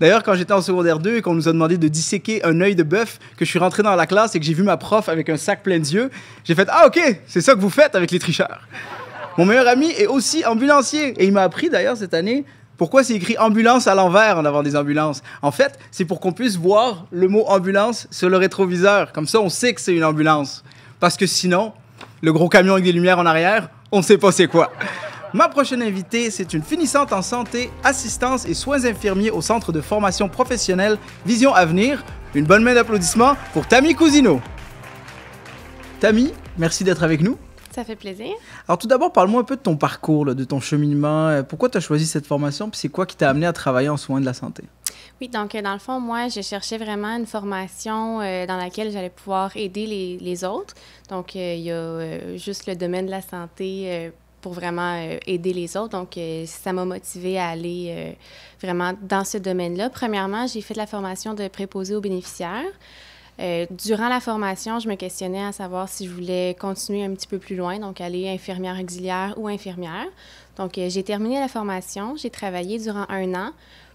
D'ailleurs, quand j'étais en secondaire 2 et qu'on nous a demandé de disséquer un œil de bœuf, que je suis rentré dans la classe et que j'ai vu ma prof avec un sac plein d'yeux, j'ai fait « Ah, OK, c'est ça que vous faites avec les tricheurs. » Mon meilleur ami est aussi ambulancier. Et il m'a appris d'ailleurs cette année pourquoi c'est écrit ambulance à l'envers en avant des ambulances. En fait, c'est pour qu'on puisse voir le mot ambulance sur le rétroviseur. Comme ça, on sait que c'est une ambulance. Parce que sinon, le gros camion avec des lumières en arrière, on ne sait pas c'est quoi. Ma prochaine invitée, c'est une finissante en santé, assistance et soins infirmiers au Centre de formation professionnelle Vision Avenir. Une bonne main d'applaudissements pour Tammy Cousineau. Tammy, merci d'être avec nous. Ça fait plaisir. Alors tout d'abord, parle-moi un peu de ton parcours, là, de ton cheminement. Pourquoi tu as choisi cette formation, puis c'est quoi qui t'a amené à travailler en soins de la santé? Oui, donc dans le fond, moi, je cherchais vraiment une formation dans laquelle j'allais pouvoir aider les autres. Donc, il y a juste le domaine de la santé pour vraiment aider les autres. Donc, ça m'a motivée à aller vraiment dans ce domaine-là. Premièrement, j'ai fait de la formation de préposé aux bénéficiaires. Durant la formation, je me questionnais à savoir si je voulais continuer un petit peu plus loin, donc aller infirmière auxiliaire ou infirmière. Donc, j'ai terminé la formation. J'ai travaillé durant 1 an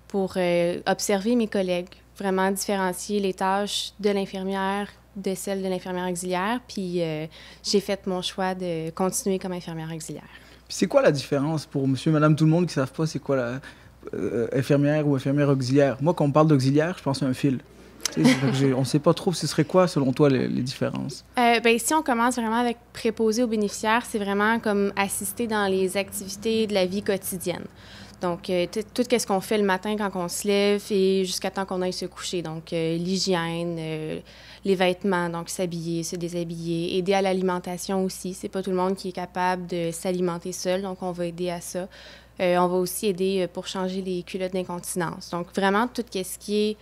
pour observer mes collègues, vraiment différencier les tâches de l'infirmière de celles de l'infirmière auxiliaire. Puis, j'ai fait mon choix de continuer comme infirmière auxiliaire. Puis c'est quoi la différence pour monsieur, madame, tout le monde qui ne savent pas c'est quoi la infirmière ou infirmière auxiliaire? Moi, quand on parle d'auxiliaire, je pense à un fil. On ne sait pas trop ce serait quoi, selon toi, les différences. Bien, si on commence vraiment avec préposé aux bénéficiaires, c'est vraiment comme assister dans les activités de la vie quotidienne. Donc, tout ce qu'on fait le matin quand on se lève et jusqu'à temps qu'on aille se coucher. Donc, l'hygiène, les vêtements, donc s'habiller, se déshabiller, aider à l'alimentation aussi. C'est pas tout le monde qui est capable de s'alimenter seul, donc on va aider à ça. On va aussi aider pour changer les culottes d'incontinence. Donc, vraiment, tout ce qui est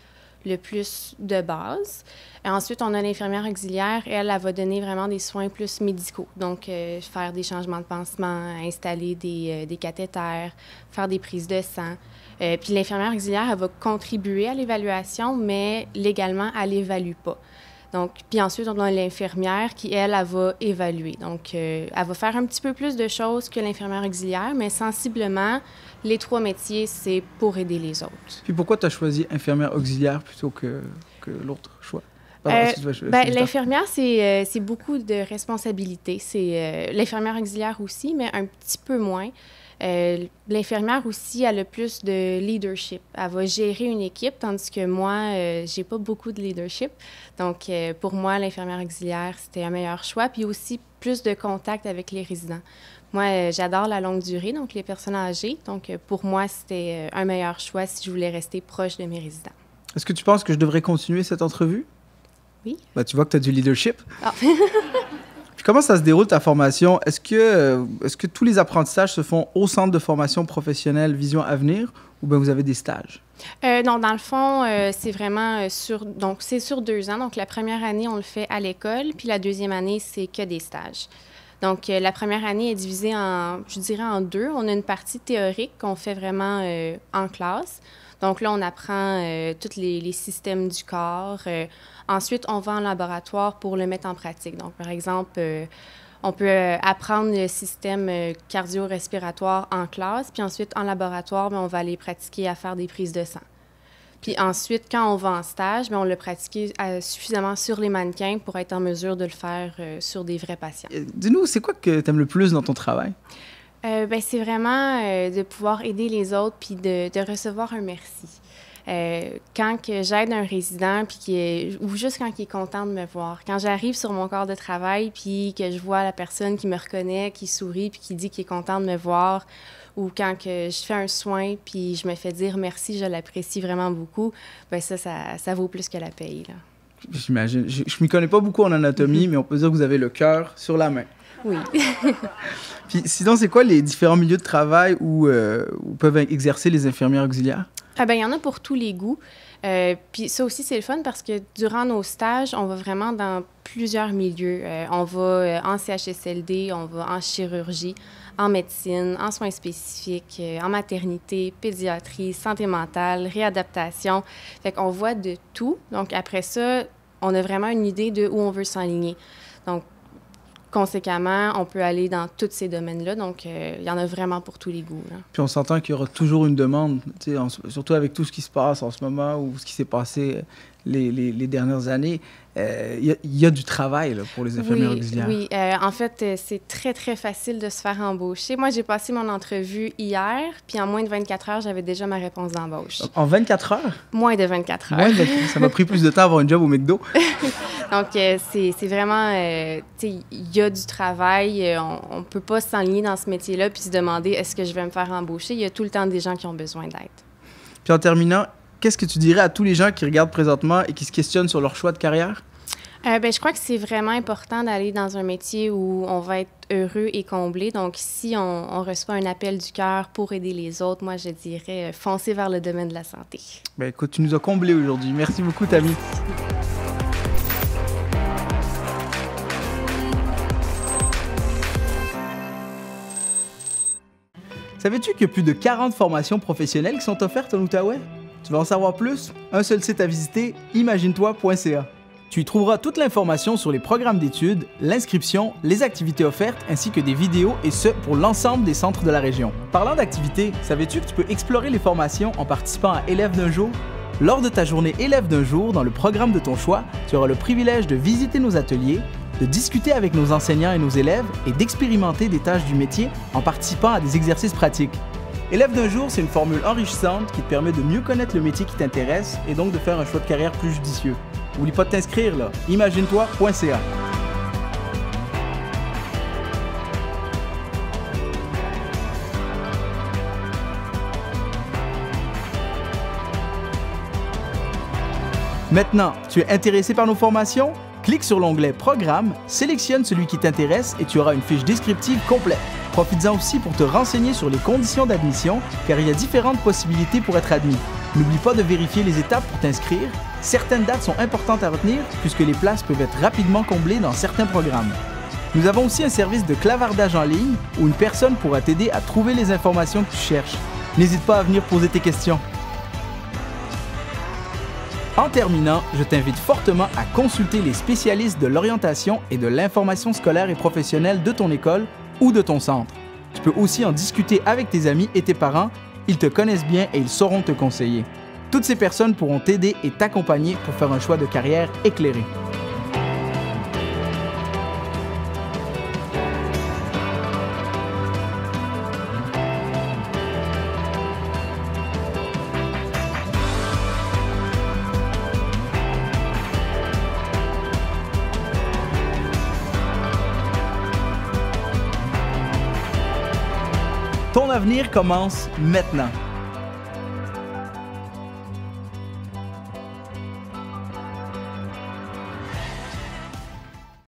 le plus de base. Et ensuite, on a l'infirmière auxiliaire. Elle va donner vraiment des soins plus médicaux. Donc, faire des changements de pansement, installer des cathéters, faire des prises de sang. Puis l'infirmière auxiliaire, elle va contribuer à l'évaluation, mais légalement, elle l'évalue pas. Donc, puis ensuite, on a l'infirmière qui, elle va évaluer. Donc, elle va faire un petit peu plus de choses que l'infirmière auxiliaire, mais sensiblement, les 3 métiers, c'est pour aider les autres. Puis pourquoi tu as choisi infirmière auxiliaire plutôt que l'autre choix? L'infirmière, c'est beaucoup de responsabilités. C'est l'infirmière auxiliaire aussi, mais un petit peu moins. L'infirmière aussi, elle a plus de leadership. Elle va gérer une équipe, tandis que moi, j'ai pas beaucoup de leadership. Donc, pour moi, l'infirmière auxiliaire, c'était un meilleur choix. Puis aussi, plus de contact avec les résidents. Moi, j'adore la longue durée, donc les personnes âgées. Donc, pour moi, c'était un meilleur choix si je voulais rester proche de mes résidents. Est-ce que tu penses que je devrais continuer cette entrevue? Oui. Tu vois que tu as du leadership. Ah. Puis comment ça se déroule ta formation? Est-ce que tous les apprentissages se font au Centre de formation professionnelle Vision Avenir ou bien vous avez des stages? Non, dans le fond, c'est vraiment sur 2 ans. Donc, la première année, on le fait à l'école, puis la deuxième année, c'est que des stages. Donc, la première année est divisée en 2. On a une partie théorique qu'on fait vraiment en classe. Donc là, on apprend tous les systèmes du corps. Ensuite, on va en laboratoire pour le mettre en pratique. Donc, par exemple, on peut apprendre le système cardio-respiratoire en classe, puis ensuite, en laboratoire, on va aller pratiquer à faire des prises de sang. Puis ensuite, quand on va en stage, on l'a pratiqué suffisamment sur les mannequins pour être en mesure de le faire sur des vrais patients. Dis-nous, c'est quoi que tu aimes le plus dans ton travail? C'est vraiment de pouvoir aider les autres puis de recevoir un merci. Quand j'aide un résident ou juste quand il est content de me voir. Quand j'arrive sur mon corps de travail puis que je vois la personne qui me reconnaît, qui sourit puis qui dit qu'il est content de me voir, ou quand que je fais un soin puis je me fais dire merci, je l'apprécie vraiment beaucoup, ça vaut plus que la paye, là. J'imagine. Je ne m'y connais pas beaucoup en anatomie, mais on peut dire que vous avez le cœur sur la main. Oui. Puis sinon, c'est quoi les différents milieux de travail où peuvent exercer les infirmières auxiliaires? Il y en a pour tous les goûts. Puis ça aussi, c'est le fun parce que durant nos stages, on va vraiment dans plusieurs milieux. On va en CHSLD, on va en chirurgie, en médecine, en soins spécifiques, en maternité, pédiatrie, santé mentale, réadaptation. Fait qu'on voit de tout. Donc après ça, on a vraiment une idée de où on veut s'enligner. Donc, conséquemment, on peut aller dans tous ces domaines-là. Donc, il y en a vraiment pour tous les goûts, là. Puis on s'entend qu'il y aura toujours une demande, surtout avec tout ce qui se passe en ce moment ou ce qui s'est passé les dernières années, il y a du travail là, pour les infirmières auxiliaires. Oui, en fait, c'est très, très facile de se faire embaucher. Moi, j'ai passé mon entrevue hier, puis en moins de 24 heures, j'avais déjà ma réponse d'embauche. Donc, en 24 heures? Moins de 24 heures. Moins de 24 heures. Ça m'a pris plus de temps à avoir une job au McDo. Donc, c'est vraiment, tu sais, il y a du travail. On ne peut pas s'enligner dans ce métier-là puis se demander est-ce que je vais me faire embaucher. Il y a tout le temps des gens qui ont besoin d'aide. Puis en terminant, qu'est-ce que tu dirais à tous les gens qui regardent présentement et qui se questionnent sur leur choix de carrière? Je crois que c'est vraiment important d'aller dans un métier où on va être heureux et comblé. Donc, si on reçoit un appel du cœur pour aider les autres, moi, je dirais foncez vers le domaine de la santé. Ben écoute, tu nous as comblés aujourd'hui. Merci beaucoup, Tammy. Savais-tu qu'il y a plus de 40 formations professionnelles qui sont offertes en Outaouais? Tu veux en savoir plus? Un seul site à visiter, imaginetoi.ca. Tu y trouveras toute l'information sur les programmes d'études, l'inscription, les activités offertes ainsi que des vidéos et ce pour l'ensemble des centres de la région. Parlant d'activités, savais-tu que tu peux explorer les formations en participant à Élèves d'un jour? Lors de ta journée Élève d'un jour, dans le programme de ton choix, tu auras le privilège de visiter nos ateliers, de discuter avec nos enseignants et nos élèves et d'expérimenter des tâches du métier en participant à des exercices pratiques. Élève d'un jour, c'est une formule enrichissante qui te permet de mieux connaître le métier qui t'intéresse et donc de faire un choix de carrière plus judicieux. N'oublie pas de t'inscrire là, imaginetoi.ca. Maintenant, tu es intéressé par nos formations? Clique sur l'onglet Programme, sélectionne celui qui t'intéresse et tu auras une fiche descriptive complète. Profites-en aussi pour te renseigner sur les conditions d'admission, car il y a différentes possibilités pour être admis. N'oublie pas de vérifier les étapes pour t'inscrire. Certaines dates sont importantes à retenir, puisque les places peuvent être rapidement comblées dans certains programmes. Nous avons aussi un service de clavardage en ligne, où une personne pourra t'aider à trouver les informations que tu cherches. N'hésite pas à venir poser tes questions. En terminant, je t'invite fortement à consulter les spécialistes de l'orientation et de l'information scolaire et professionnelle de ton école ou de ton centre. Tu peux aussi en discuter avec tes amis et tes parents. Ils te connaissent bien et ils sauront te conseiller. Toutes ces personnes pourront t'aider et t'accompagner pour faire un choix de carrière éclairé. Ton avenir commence maintenant.